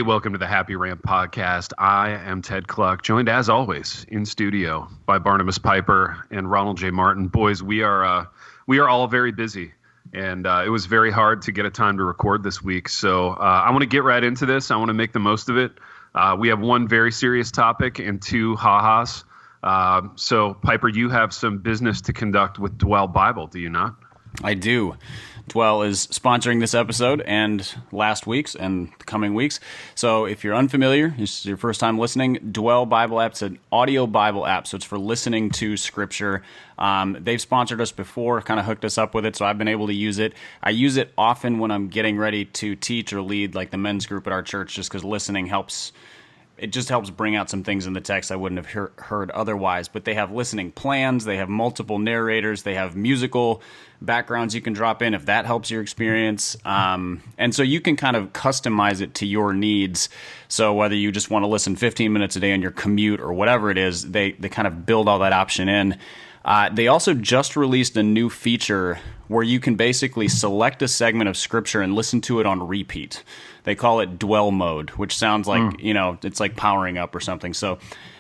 welcome to the Happy Rant podcast. I am Ted Cluck, joined as always in studio by Barnabas Piper and Ronald J. Martin. Boys, we are all very busy, and it was very hard to get a time to record this week. So I want to get right into this. I want to make the most of it. We have one very serious topic and two ha-has. So Piper, you have some business to conduct with Dwell Bible, do you not? I do. Dwell is sponsoring this episode and last week's and the coming weeks. So if you're unfamiliar, this is your first time listening, Dwell Bible app, it's an audio Bible app, so it's for listening to Scripture. They've sponsored us before, kind of hooked us up with it, so I've been able to use it. I use it often when I'm getting ready to teach or lead, like the men's group at our church, just because listening helps. It just helps bring out some things in the text I wouldn't have heard otherwise. But they have listening plans, they have multiple narrators, they have musical backgrounds you can drop in if that helps your experience. And so you can kind of customize it to your needs. So whether you just want to listen 15 minutes a day on your commute or whatever it is, they kind of build all that option in. They also just released a new feature where you can basically select a segment of Scripture and listen to it on repeat. They call it Dwell Mode, which sounds like, it's like powering up or something. So,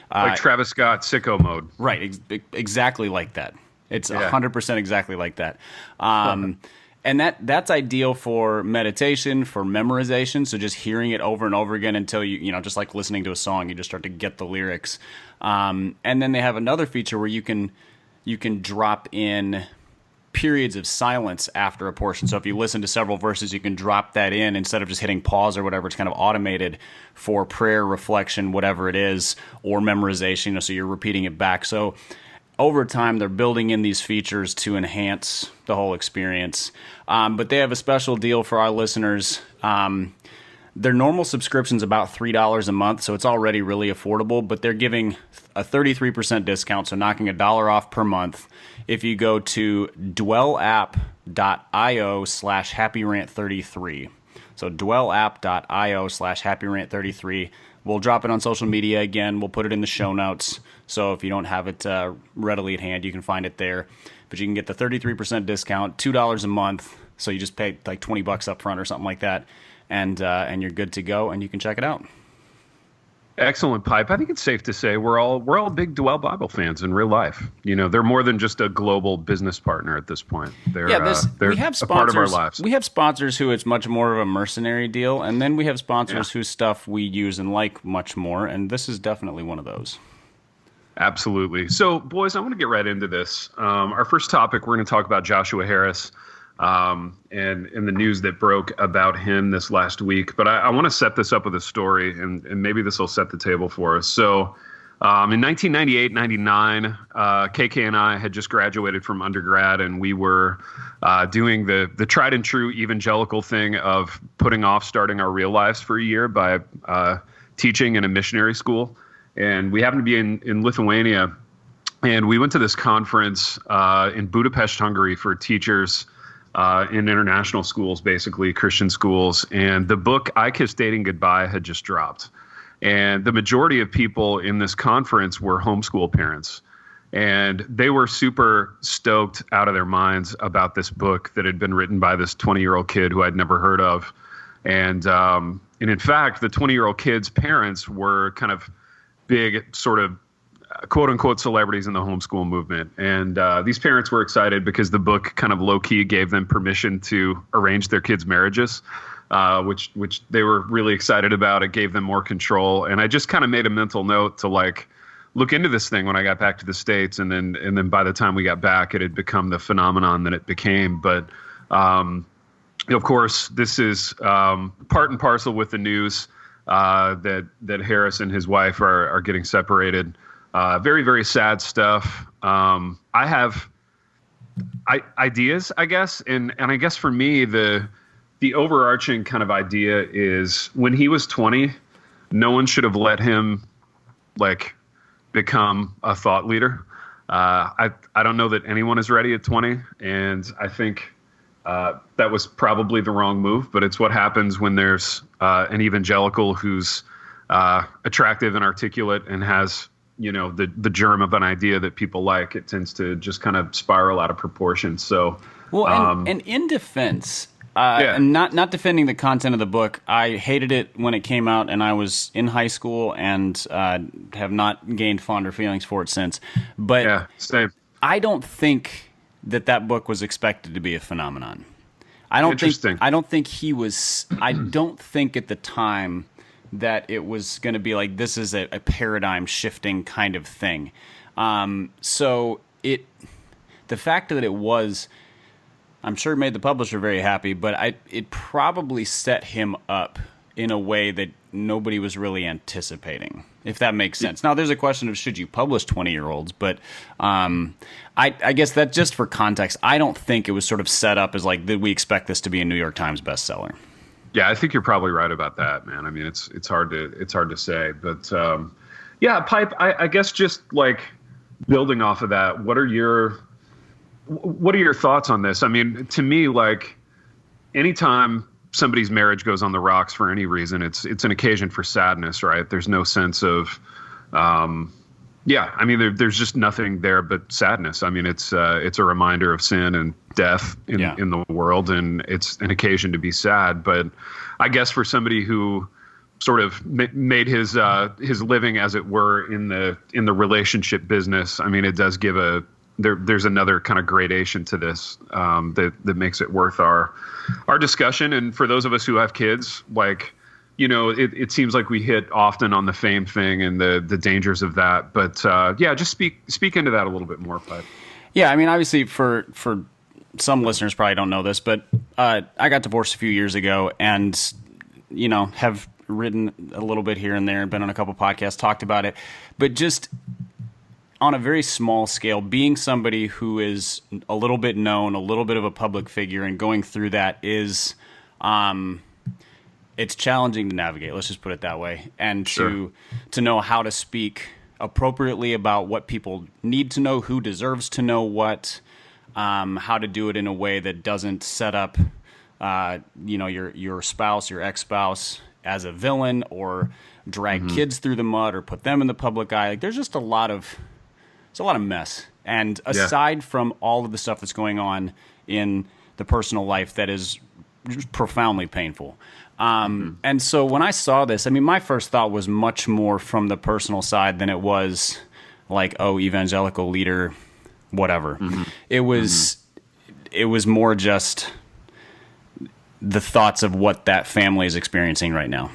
like Travis Scott, sicko mode. Right, exactly like that. It's 100% exactly like that. And that's ideal for meditation, for memorization, so just hearing it over and over again until you just like listening to a song, you just start to get the lyrics. And then they have another feature where you can drop in periods of silence after a portion. So if you listen to several verses, you can drop that in instead of just hitting pause or whatever. It's kind of automated for prayer, reflection, whatever it is, or memorization. So you're repeating it back. So over time, they're building in these features to enhance the whole experience. But they have a special deal for our listeners. Their normal subscription's about $3 a month, so it's already really affordable, but they're giving a 33% discount, so knocking $1 off per month if you go to dwellapp.io/happyrant33. So dwellapp.io/happyrant33. We'll drop it on social media again. We'll put it in the show notes, so if you don't have it readily at hand, you can find it there. But you can get the 33% discount, $2 a month, so you just pay like $20 up front or something like that. And you're good to go, and you can check it out. Excellent, Pipe. I think it's safe to say we're all big Dwell Bible fans in real life. They're more than just a global business partner at this point. They're we have sponsors, a part of our lives. We have sponsors who it's much more of a mercenary deal, and then we have sponsors whose stuff we use and like much more, and this is definitely one of those. Absolutely. So, boys, I want to get right into this. Our first topic, we're going to talk about Joshua Harris. And the news that broke about him this last week. But I want to set this up with a story, and maybe this will set the table for us. So in 1998-99, KK and I had just graduated from undergrad, and we were doing the tried and true evangelical thing of putting off starting our real lives for a year by teaching in a missionary school. And we happened to be in Lithuania, and we went to this conference in Budapest, Hungary for teachers in international schools, basically Christian schools. And the book I Kissed Dating Goodbye had just dropped. And the majority of people in this conference were homeschool parents. And they were super stoked out of their minds about this book that had been written by this 20-year-old kid who I'd never heard of. And in fact, the 20-year-old kid's parents were kind of big sort of quote unquote celebrities in the homeschool movement. And these parents were excited because the book kind of low key gave them permission to arrange their kids' marriages, which they were really excited about. It gave them more control. And I just kind of made a mental note to look into this thing when I got back to the States. And then by the time we got back, it had become the phenomenon that it became. But of course, this is part and parcel with the news that Harris and his wife are getting separated. Very, very sad stuff. I have ideas, I guess. And I guess for me, the overarching kind of idea is when he was 20, no one should have let him become a thought leader. I don't know that anyone is ready at 20. And I think that was probably the wrong move, but it's what happens when there's an evangelical who's attractive and articulate and has the germ of an idea that people like. It tends to just kind of spiral out of proportion. So, well, and in defense, Yeah. And not defending the content of the book. I hated it when it came out, and I was in high school, and have not gained fonder feelings for it since. But Yeah, same. I don't think that book was expected to be a phenomenon. I don't think he was. I don't think at the time that it was going to be like, this is a paradigm shifting kind of thing. So the fact that it was, I'm sure it made the publisher very happy, but it probably set him up in a way that nobody was really anticipating, if that makes sense. Now, there's a question of, should you publish 20-year-olds? But I guess that, just for context, I don't think it was sort of set up as like, that we expect this to be a New York Times bestseller. Yeah, I think you're probably right about that, man. I mean, it's hard to say, but yeah, Pipe. I guess just like building off of that, what are your thoughts on this? I mean, to me, like, anytime somebody's marriage goes on the rocks for any reason, it's an occasion for sadness, right? There's no sense of, I mean, there's just nothing there but sadness. I mean, it's a reminder of sin and death in the world, and it's an occasion to be sad. But I guess for somebody who sort of made his living, as it were, in the relationship business, I mean, it does give there's another kind of gradation to this that makes it worth our discussion. And for those of us who have kids, like, you know, it seems like we hit often on the fame thing and the dangers of that. But just speak into that a little bit more, Pipe. Yeah, I mean, obviously for some listeners probably don't know this, but I got divorced a few years ago, and, you know, have written a little bit here and there, been on a couple podcasts, talked about it. But just on a very small scale, being somebody who is a little bit known, a little bit of a public figure, and going through that is, it's challenging to navigate. Let's just put it that way. And to know how to speak appropriately about what people need to know, who deserves to know what, how to do it in a way that doesn't set up, your spouse, your ex-spouse as a villain, or drag kids through the mud, or put them in the public eye. Like, there's just a lot of mess. And aside from all of the stuff that's going on in the personal life that is just profoundly painful. And so when I saw this, I mean, my first thought was much more from the personal side than it was like, oh, evangelical leader, whatever. It was more just the thoughts of what that family is experiencing right now.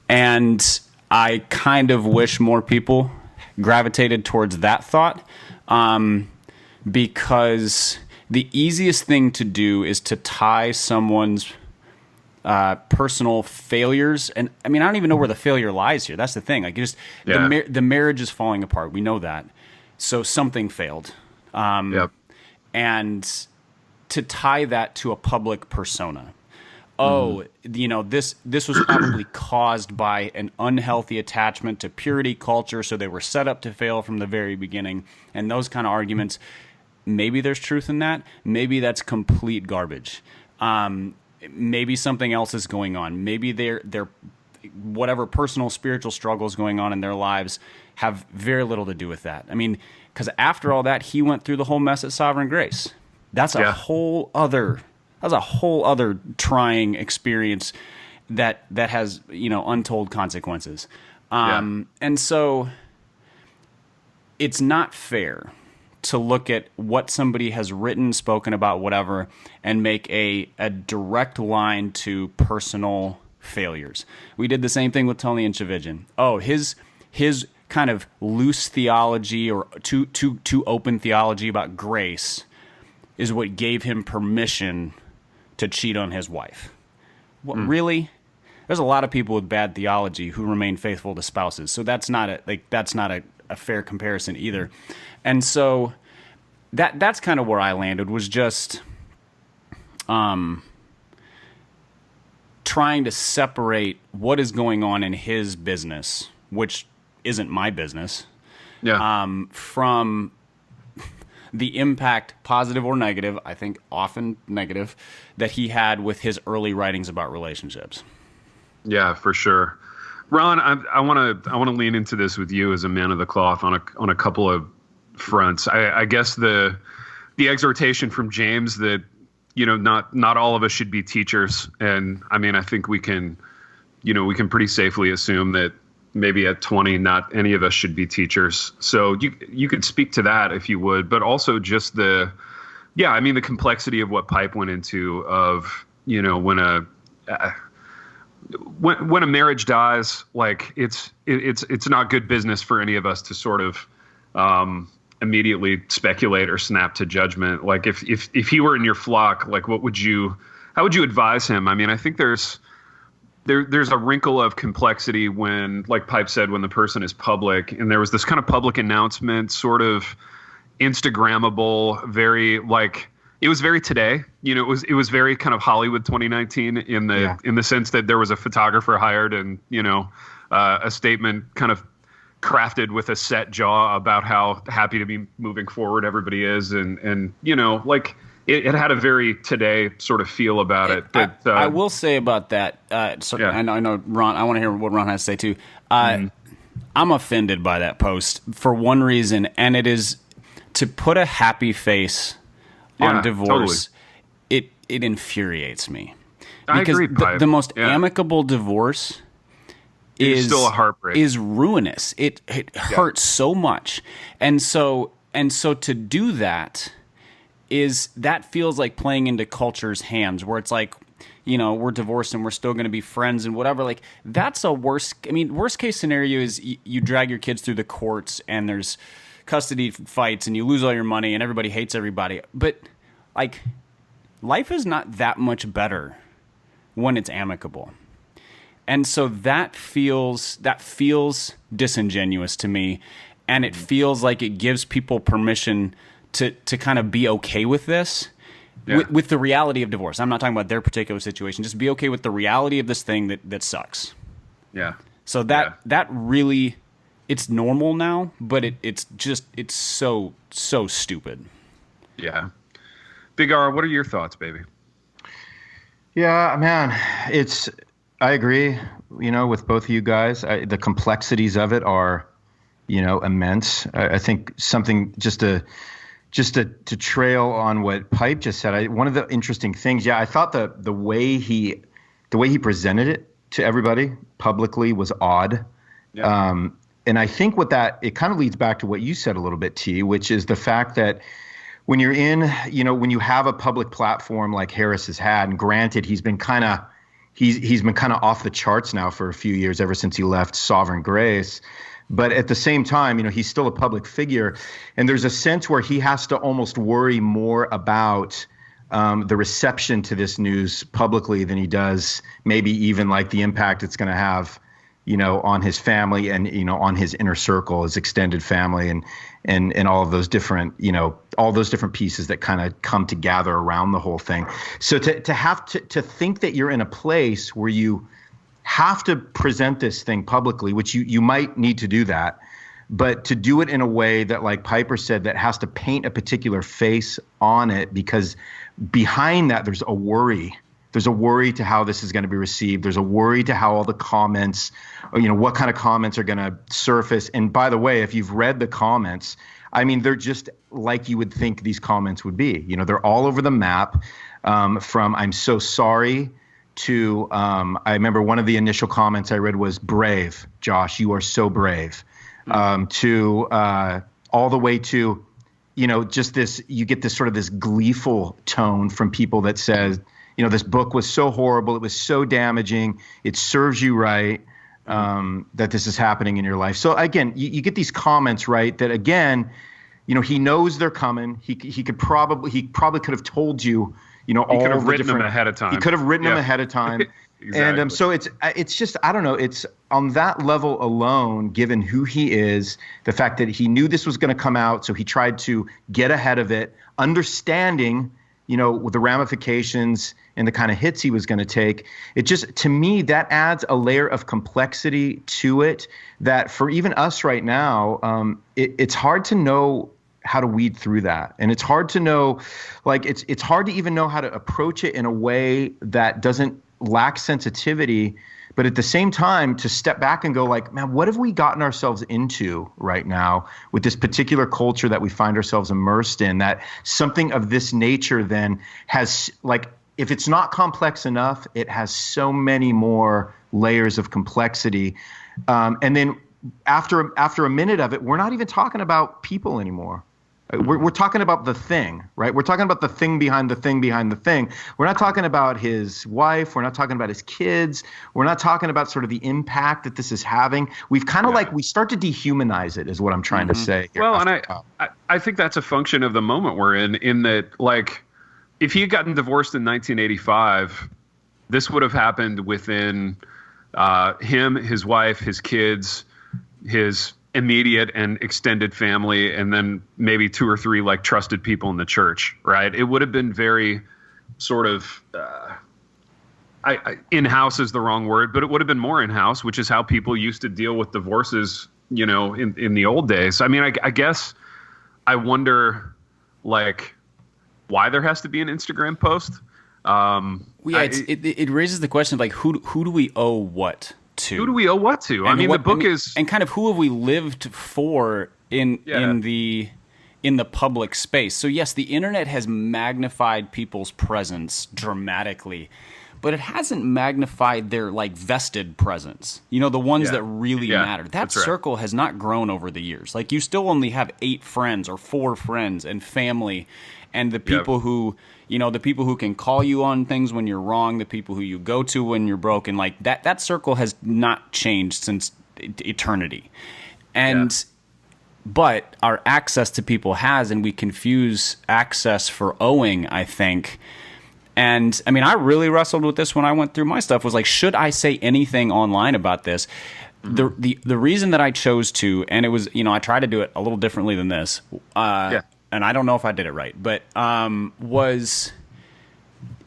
And I kind of wish more people gravitated towards that thought, because the easiest thing to do is to tie someone's personal failures, and I mean, I don't even know where the failure lies here. That's the thing. Like, the marriage is falling apart. We know that, so something failed. And to tie that to a public persona. Oh, you know, this was probably caused by an unhealthy attachment to purity culture, so they were set up to fail from the very beginning, and those kind of arguments. Maybe there's truth in that. Maybe that's complete garbage. Maybe something else is going on. Maybe their whatever personal spiritual struggles going on in their lives have very little to do with that. I mean, because after all that, he went through the whole mess at Sovereign Grace. That's a whole other trying experience that has, you know, untold consequences. And so it's not fair to look at what somebody has written, spoken about, whatever, and make a direct line to personal failures. We did the same thing with Tony and Chavijan. Oh, his kind of loose theology, or too open theology about grace, is what gave him permission to cheat on his wife. What, really? There's a lot of people with bad theology who remain faithful to spouses, so that's not a fair comparison either. And so that's kind of where I landed, was just trying to separate what is going on in his business, which isn't my business, from the impact, positive or negative, I think often negative, that he had with his early writings about relationships. Yeah, for sure. Ron, I want to lean into this with you as a man of the cloth on a couple of fronts. I guess the exhortation from James that, not all of us should be teachers. And I mean, I think we can pretty safely assume that maybe at 20, not any of us should be teachers. So you could speak to that if you would, but also just the complexity of what Pipe went into of, when a marriage dies, like it's not good business for any of us to sort of immediately speculate or snap to judgment. Like if he were in your flock, like how would you advise him? I mean, I think there's a wrinkle of complexity when, like Pipe said, when the person is public, and there was this kind of public announcement, sort of Instagrammable, very like, it was very today, it was very kind of Hollywood 2019 in the sense that there was a photographer hired and, a statement kind of crafted with a set jaw about how happy to be moving forward everybody is. And like it had a very today sort of feel about it. But I will say about that. I know Ron, I want to hear what Ron has to say too. I'm offended by that post for one reason, and it is to put a happy face on divorce. Totally. It infuriates me because I agree, the most amicable divorce is still a heartbreak. Is ruinous. It hurts so much, and so to do that feels like playing into culture's hands, where it's like, we're divorced and we're still going to be friends and whatever. Like, that's a worst case scenario is you drag your kids through the courts and there's custody fights and you lose all your money and everybody hates everybody. But like, life is not that much better when it's amicable. And so that feels disingenuous to me, and it feels like it gives people permission to kind of be okay with this, with the reality of divorce. I'm not talking about their particular situation. Just be okay with the reality of this thing that sucks. Yeah. So that really, it's normal now, but it's so stupid. Yeah. Big R, what are your thoughts, baby? Yeah, man, I agree, with both of you guys. The complexities of it are, immense. I think something just to trail on what Pipe just said. One of the interesting things, I thought the way he presented it to everybody publicly was odd. Yeah. And I think it kind of leads back to what you said a little bit, T, which is the fact that when you're in, when you have a public platform like Harris has had, and granted, he's been kind of off the charts now for a few years, ever since he left Sovereign Grace. But at the same time, he's still a public figure. And there's a sense where he has to almost worry more about the reception to this news publicly than he does maybe even like the impact it's going to have, on his family and, on his inner circle, his extended family and all of those different, all those different pieces that kind of come to gather around the whole thing. So to have to think that you're in a place where you have to present this thing publicly, which you might need to do that, but to do it in a way that, like Piper said, that has to paint a particular face on it, because behind that there's a worry. There's a worry to how this is going to be received. There's a worry to how all the comments, what kind of comments are going to surface. And by the way, if you've read the comments, I mean, they're just like you would think these comments would be. They're all over the map, from "I'm so sorry" to I remember one of the initial comments I read was "brave, Josh, you are so brave," to all the way to, just this, you get this sort of this gleeful tone from people that says, this book was so horrible, it was so damaging, it serves you right, that this is happening in your life. So again, you get these comments, right, that again, he knows they're coming. He probably could have told you, he could have written them ahead of time. He could have written them ahead of time. Exactly. And so it's just, I don't know, it's on that level alone, given who he is, the fact that he knew this was going to come out, so he tried to get ahead of it, understanding, with the ramifications and the kind of hits he was going to take. It just, to me, that adds a layer of complexity to it that for even us right now, it's hard to know how to weed through that. And it's hard to know, like, it's hard to even know how to approach it in a way that doesn't lack sensitivity, but at the same time to step back and go like, man, what have we gotten ourselves into right now with this particular culture that we find ourselves immersed in, that something of this nature then has, like, if it's not complex enough, it has so many more layers of complexity. And then after a minute of it, we're not even talking about people anymore. We're talking about the thing, right? We're talking about the thing behind the thing behind the thing. We're not talking about his wife. We're not talking about his kids. We're not talking about sort of the impact that this is having. We've kind of like, we start to dehumanize it is what I'm trying to say here. Well, and I think that's a function of the moment we're in that, like, if he had gotten divorced in 1985, this would have happened within him, his wife, his kids, his immediate and extended family, and then maybe 2 or 3 like trusted people in the church, right? It would have been very sort of in-house is the wrong word, but it would have been more in-house, which is how people used to deal with divorces, you know, in the old days. I mean, I guess I wonder, like, why there has to be an Instagram post. It raises the question of, like, who do we owe what to? Who do we owe what to? I mean, the book is, and kind of who have we lived for in the public space. So yes, the internet has magnified people's presence dramatically, but it hasn't magnified their, like, vested presence. You know, the ones that really matter. That circle has not grown over the years. Like, you still only have 8 friends or 4 friends and family, and the people who, you know, the people who can call you on things when you're wrong, the people who you go to when you're broken, like that circle has not changed since eternity. And but our access to people has, and we confuse access for owing, I think. And I mean, I really wrestled with this when I went through my stuff, was like, should I say anything online about this? The reason that I chose to, and it was, you know, I tried to do it a little differently than this. And I don't know if I did it right, but was,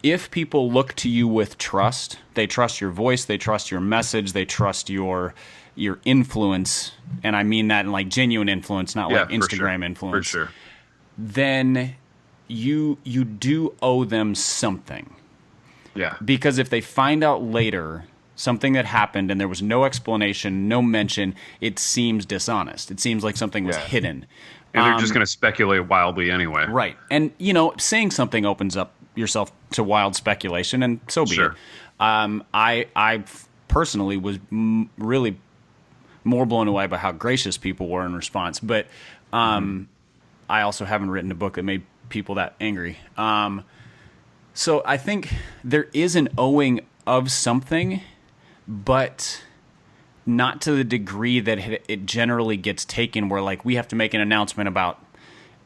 if people look to you with trust, they trust your voice, they trust your message, they trust your influence, and I mean that in, like, genuine influence, not like Instagram influence. For sure. Then you do owe them something. Yeah. Because if they find out later something that happened and there was no explanation, no mention, it seems dishonest. It seems like something was hidden. And they're just going to speculate wildly anyway. Right. And, you know, saying something opens up yourself to wild speculation, and so be it. I personally was really more blown away by how gracious people were in response. But I also haven't written a book that made people that angry. So I think there is an owing of something, but not to the degree that it generally gets taken, where, like, we have to make an announcement about,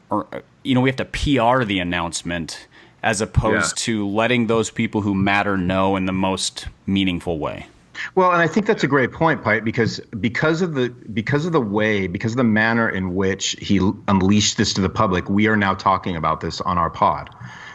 or, you know, we have to PR the announcement, as opposed to letting those people who matter know in the most meaningful way. Well, and I think that's a great point, Pite, because of the manner in which he unleashed this to the public, we are now talking about this on our pod.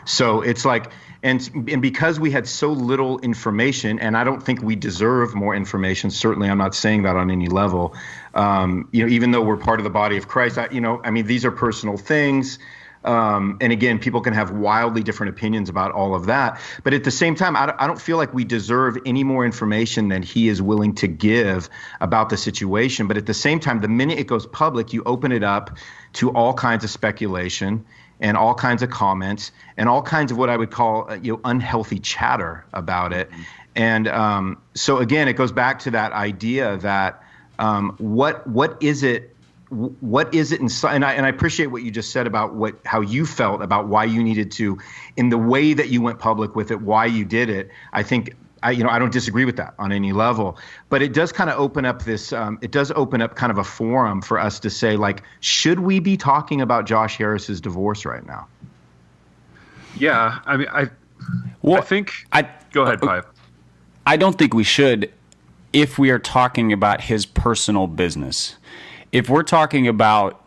So it's like, and because we had so little information, and I don't think we deserve more information. Certainly, I'm not saying that on any level. You know, even though we're part of the body of Christ, I mean, these are personal things. And again, people can have wildly different opinions about all of that. But at the same time, I don't feel like we deserve any more information than he is willing to give about the situation. But at the same time, the minute it goes public, you open it up to all kinds of speculation and all kinds of comments and all kinds of what I would call unhealthy chatter about it. And so again, it goes back to that idea that what is it? What is it inside? And I appreciate what you just said about how you felt about why you needed to, in the way that you went public with it, why you did it. I think I don't disagree with that on any level, but it does kind of open up this. It does open up kind of a forum for us to say, like, should we be talking about Josh Harris's divorce right now? Yeah, I mean, I think. Go ahead, Pipe. I don't think we should, if we are talking about his personal business. If we're talking about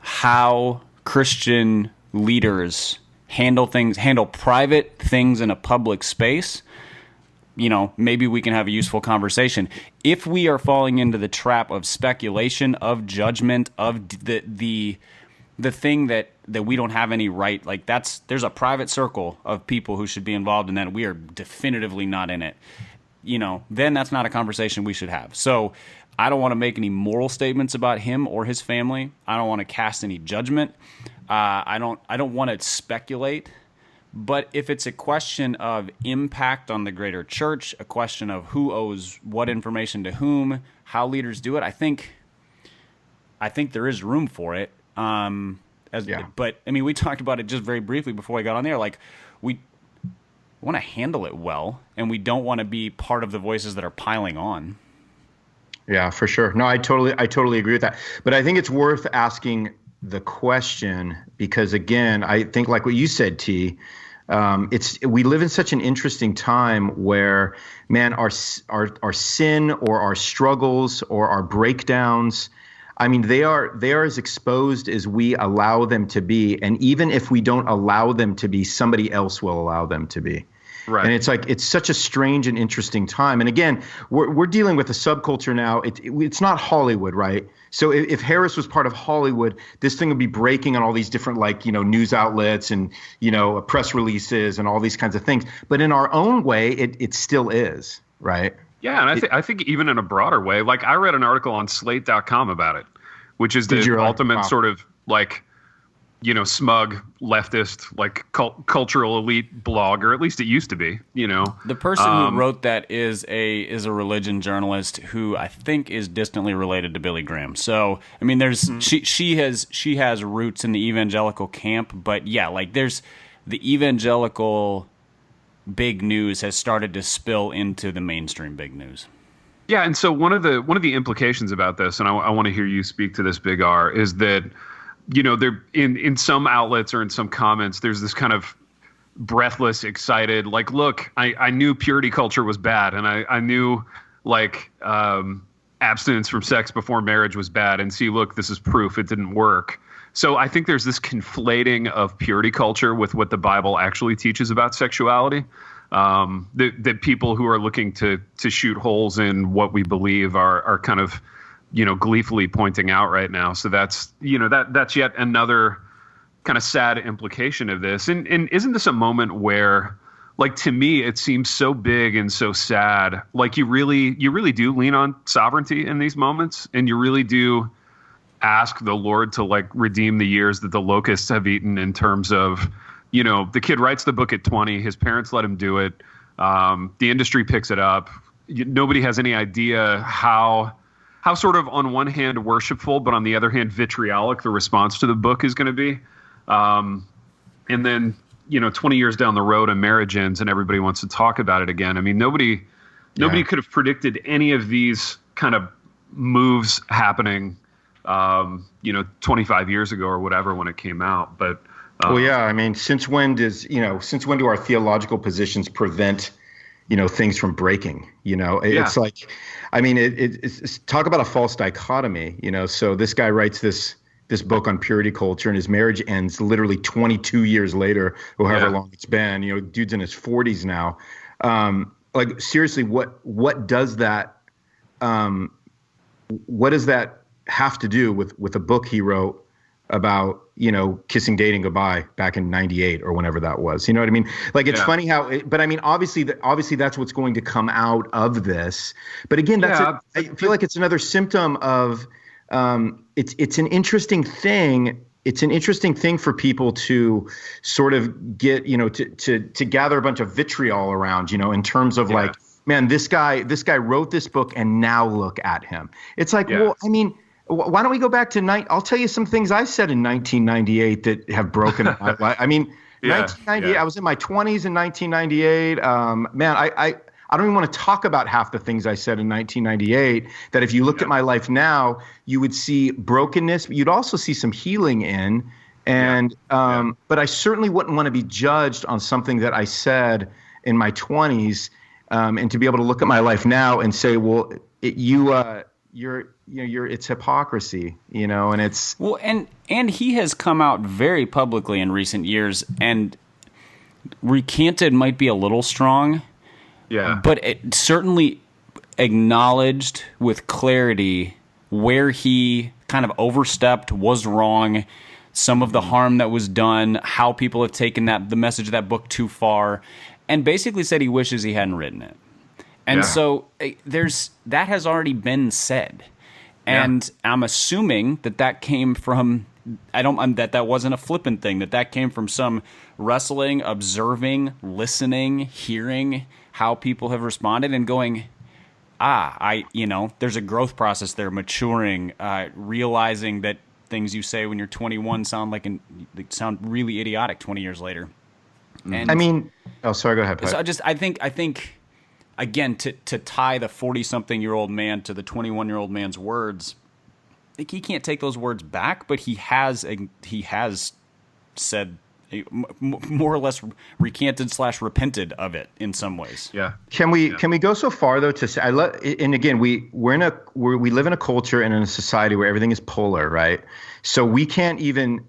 how Christian leaders handle private things in a public space, maybe we can have a useful conversation. If we are falling into the trap of speculation, of judgment, of the the thing that we don't have any right, like there's a private circle of people who should be involved in that. We are definitively not in it. Then that's not a conversation we should have. So I don't want to make any moral statements about him or his family. I don't want to cast any judgment. I don't want to speculate. But if it's a question of impact on the greater church, a question of who owes what information to whom, how leaders do it, I think there is room for it. But I mean, we talked about it just very briefly before we got on there. Like, we want to handle it well, and we don't want to be part of the voices that are piling on. Yeah, for sure. No, I totally agree with that. But I think it's worth asking the question because, again, I think like what you said, T. We live in such an interesting time where, man, our sin or our struggles or our breakdowns, I mean, they are as exposed as we allow them to be, and even if we don't allow them to be, somebody else will allow them to be. Right. And it's such a strange and interesting time. And again, we're dealing with a subculture now. It's not Hollywood, right? So if Harris was part of Hollywood, this thing would be breaking on all these different news outlets and press releases and all these kinds of things. But in our own way, it still is, right? Yeah, and I think even in a broader way, like I read an article on Slate.com about it, which is the ultimate sort of smug leftist, cultural elite blog, or at least it used to be, The person who wrote that is a religion journalist who I think is distantly related to Billy Graham. So, I mean, she has roots in the evangelical camp, but yeah, there's the evangelical big news has started to spill into the mainstream big news. Yeah, and so one of the implications about this, and I want to hear you speak to this, Big R, is that there in some outlets or in some comments, there's this kind of breathless, excited, look, I knew purity culture was bad, and I knew abstinence from sex before marriage was bad, and see, look, this is proof it didn't work. So I think there's this conflating of purity culture with what the Bible actually teaches about sexuality. That people who are looking to shoot holes in what we believe are kind of gleefully pointing out right now. So that's yet another kind of sad implication of this. And isn't this a moment where, to me, it seems so big and so sad. You really do lean on sovereignty in these moments, and you really do ask the Lord to redeem the years that the locusts have eaten, in terms of, the kid writes the book at 20, his parents let him do it. The industry picks it up. Nobody has any idea how sort of on one hand worshipful, but on the other hand vitriolic the response to the book is going to be. And then, 20 years down the road, a marriage ends and everybody wants to talk about it again. I mean, nobody could have predicted any of these kind of moves happening, 25 years ago or whatever when it came out. But well, yeah, I mean, since when do our theological positions prevent things from breaking? It's it's talk about a false dichotomy. So this guy writes this book on purity culture, and his marriage ends literally 22 years later, or however long it's been. Dude's in his 40s now. Seriously, what does that have to do with a book he wrote about kissing dating goodbye back in 98 or whenever that was? You know what I mean? It's funny how but I mean, obviously that's what's going to come out of this. But again, I feel like it's another symptom of it's an interesting thing. It's an interesting thing for people to sort of get, to gather a bunch of vitriol around, in terms of man, this guy wrote this book and now look at him. It's well, I mean, why don't we go back to I'll tell you some things I said in 1998 that have broken my life. I mean, 1998, I was in my 20s in 1998. Man, I don't even want to talk about half the things I said in 1998, that if you looked at my life now, you would see brokenness, but you'd also see some healing in. And but I certainly wouldn't want to be judged on something that I said in my 20s, and to be able to look at my life now and say, well, it's hypocrisy, and it's well, and he has come out very publicly in recent years, and recanted might be a little strong, but it certainly acknowledged with clarity where he kind of overstepped, was wrong, some of the harm that was done, how people have taken the message of that book too far, and basically said he wishes he hadn't written it. And so that has already been said. And I'm assuming that came from, that wasn't a flippant thing, that came from some wrestling, observing, listening, hearing how people have responded and going, there's a growth process there, maturing, realizing that things you say when you're 21 sound really idiotic 20 years later. And I mean, sorry, go ahead, Pat. So I think, again, to tie the 40-something-year-old man to the 21-year-old man's words, like, he can't take those words back, but he has said, more or less recanted / repented of it in some ways. Yeah. Can we go so far though to say, and again, we live in a culture and in a society where everything is polar, right? So we can't even,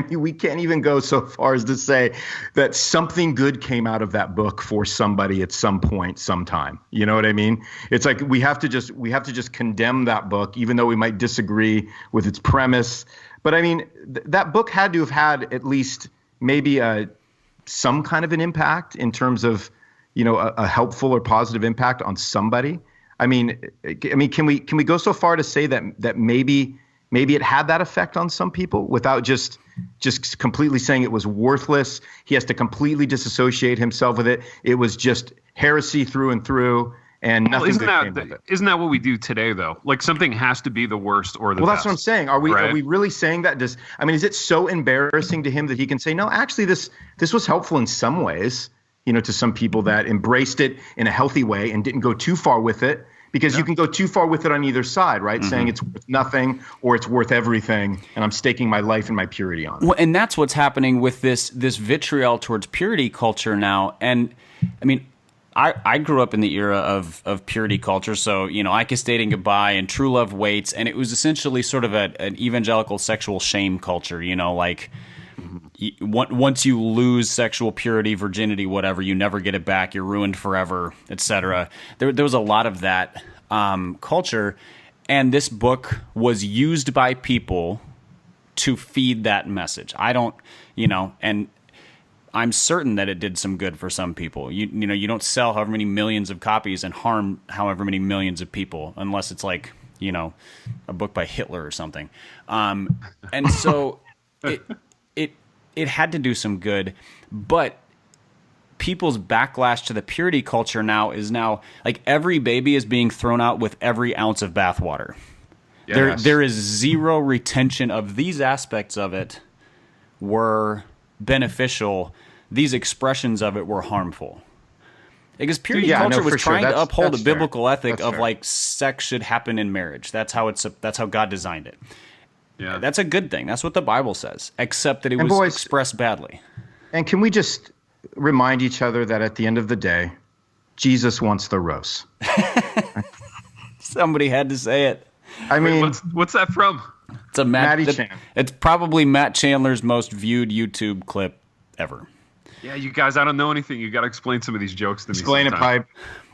we can't even go so far as to say that something good came out of that book for somebody at some point, sometime. You know what I mean? It's like we have to just condemn that book, even though we might disagree with its premise. But I mean, that book had to have had at least maybe some kind of an impact in terms of, a helpful or positive impact on somebody. I mean, can we go so far to say that maybe it had that effect on some people without just completely saying it was worthless? He has to completely disassociate himself with it. It was just heresy through and through. And nothing isn't that what we do today, though? Like, something has to be the worst or the best. Well, that's what I'm saying. Are we really saying that? Is it so embarrassing to him that he can say, no, actually, this was helpful in some ways, to some people that embraced it in a healthy way and didn't go too far with it? Because you can go too far with it on either side, right? Mm-hmm. Saying it's worth nothing or it's worth everything, and I'm staking my life and my purity on it. Well, and that's what's happening with this vitriol towards purity culture now. And I mean, I grew up in the era of purity culture, so, I kissed dating goodbye and true love waits, and it was essentially sort of an evangelical sexual shame culture, like once you lose sexual purity, virginity, whatever, you never get it back, you're ruined forever, etc. There was a lot of that culture, and this book was used by people to feed that message. And I'm certain that it did some good for some people. You don't sell however many millions of copies and harm however many millions of people, unless it's like, a book by Hitler or something. And so it had to do some good, but people's backlash to the purity culture now is like every baby is being thrown out with every ounce of bathwater. Yes. There is zero retention of these aspects of it were beneficial. These expressions of it were harmful. Because purity culture was trying to uphold a biblical ethic of like sex should happen in marriage. That's how God designed it. Yeah. That's a good thing. That's what the Bible says, except that it was expressed badly. And can we just remind each other that at the end of the day, Jesus wants the rose? Somebody had to say it. I mean, what's that from? It's a Matty Chan. It's probably Matt Chandler's most viewed YouTube clip ever. Yeah, you guys, I don't know anything. You got to explain some of these jokes to me. Explain it, Pipe.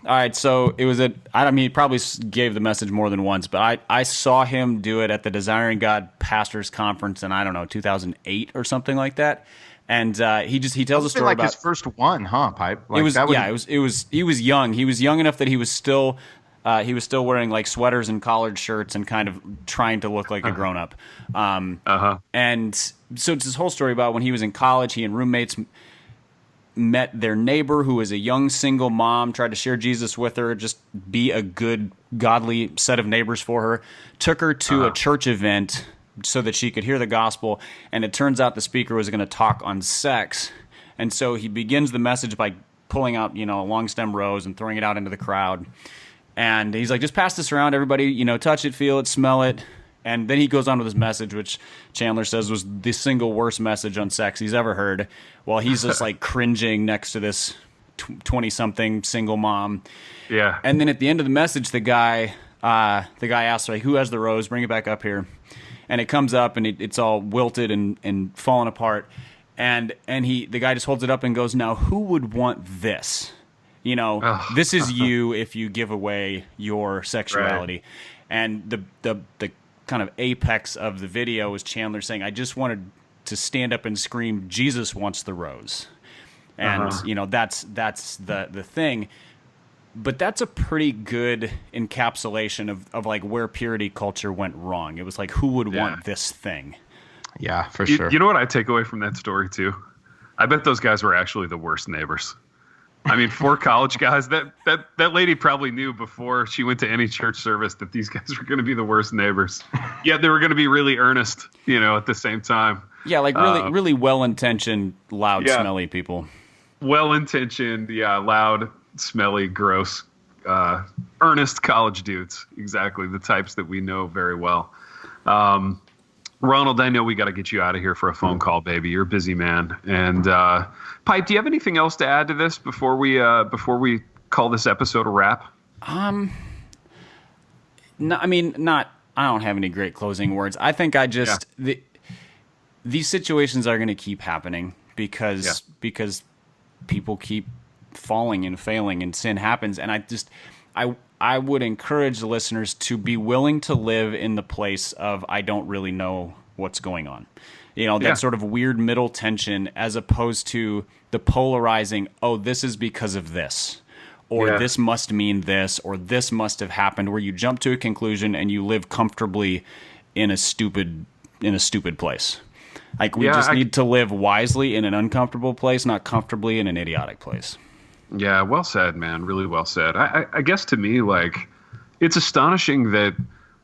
All right, so it was he probably gave the message more than once, but I saw him do it at the Desiring God Pastors Conference in, 2008 or something like that. And he tells a story like about his first one, huh, Pipe? Like he was young. He was young enough that he was still wearing like sweaters and collared shirts and kind of trying to look like a grown up. And so it's this whole story about when he was in college, he and roommates met their neighbor who was a young single mom, tried to share Jesus with her, just be a good, godly set of neighbors for her, took her to a church event so that she could hear the gospel, and it turns out the speaker was going to talk on sex. And so he begins the message by pulling out, a long stem rose and throwing it out into the crowd. And he's like, just pass this around, everybody, touch it, feel it, smell it. And then he goes on with his message, which Chandler says was the single worst message on sex he's ever heard, while he's just like cringing next to this 20-something single mom. Yeah. And then at the end of the message, the guy asks, like, who has the rose? Bring it back up here. And it comes up, and it's all wilted and falling apart. And the guy just holds it up and goes, now, who would want this? This is you if you give away your sexuality. Right. And the kind of apex of the video was Chandler saying, I just wanted to stand up and scream, Jesus wants the rose. And, that's the thing. But that's a pretty good encapsulation of like where purity culture went wrong. It was like, who would want this thing? Yeah, for sure. You know what I take away from that story too? I bet those guys were actually the worst neighbors. I mean, 4 college guys, that lady probably knew before she went to any church service that these guys were going to be the worst neighbors. Yet they were going to be really earnest, at the same time. Yeah, like really well-intentioned, loud, smelly people. Well-intentioned, loud, smelly, gross, earnest college dudes. Exactly, the types that we know very well. Ronald, I know we got to get you out of here for a phone call, baby. You're a busy man. And Pipe, do you have anything else to add to this before we call this episode a wrap? No, I mean, I don't have any great closing words. I think these situations are going to keep happening because people keep falling and failing and sin happens. And I would encourage the listeners to be willing to live in the place of, I don't really know what's going on. That sort of weird middle tension, as opposed to the polarizing, oh, this is because of this, or this must mean this, or this must have happened, where you jump to a conclusion and you live comfortably in a stupid place. Like, we need to live wisely in an uncomfortable place, not comfortably in an idiotic place. Yeah, well said, man. Really well said. I guess to me, like, it's astonishing that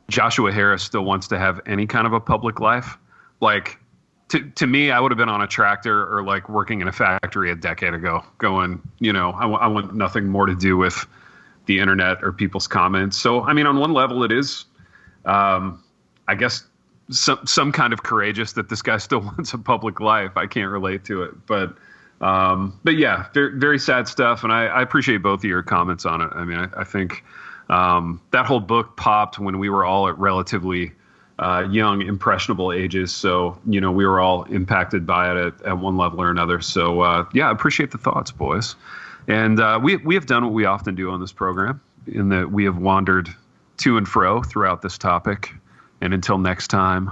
Joshua Harris still wants to have any kind of a public life. Like, to me, I would have been on a tractor or like working in a factory a decade ago going, I want nothing more to do with the internet or people's comments. So, I mean, on one level it is, I guess, some kind of courageous that this guy still wants a public life. I can't relate to it, but yeah, very, very sad stuff. And I appreciate both of your comments on it. I mean, I think that whole book popped when we were all at relatively young, impressionable ages. So, we were all impacted by it at one level or another. So, I appreciate the thoughts, boys. And we have done what we often do on this program, in that we have wandered to and fro throughout this topic. And until next time.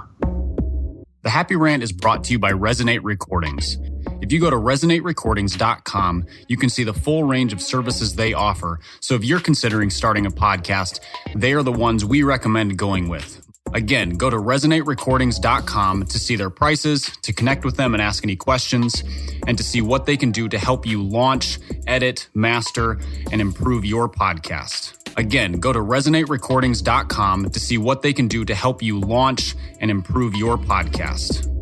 The Happy Rant is brought to you by Resonate Recordings. If you go to resonaterecordings.com, you can see the full range of services they offer. So if you're considering starting a podcast, they are the ones we recommend going with. Again, go to resonaterecordings.com to see their prices, to connect with them and ask any questions, and to see what they can do to help you launch, edit, master, and improve your podcast. Again, go to resonaterecordings.com to see what they can do to help you launch and improve your podcast.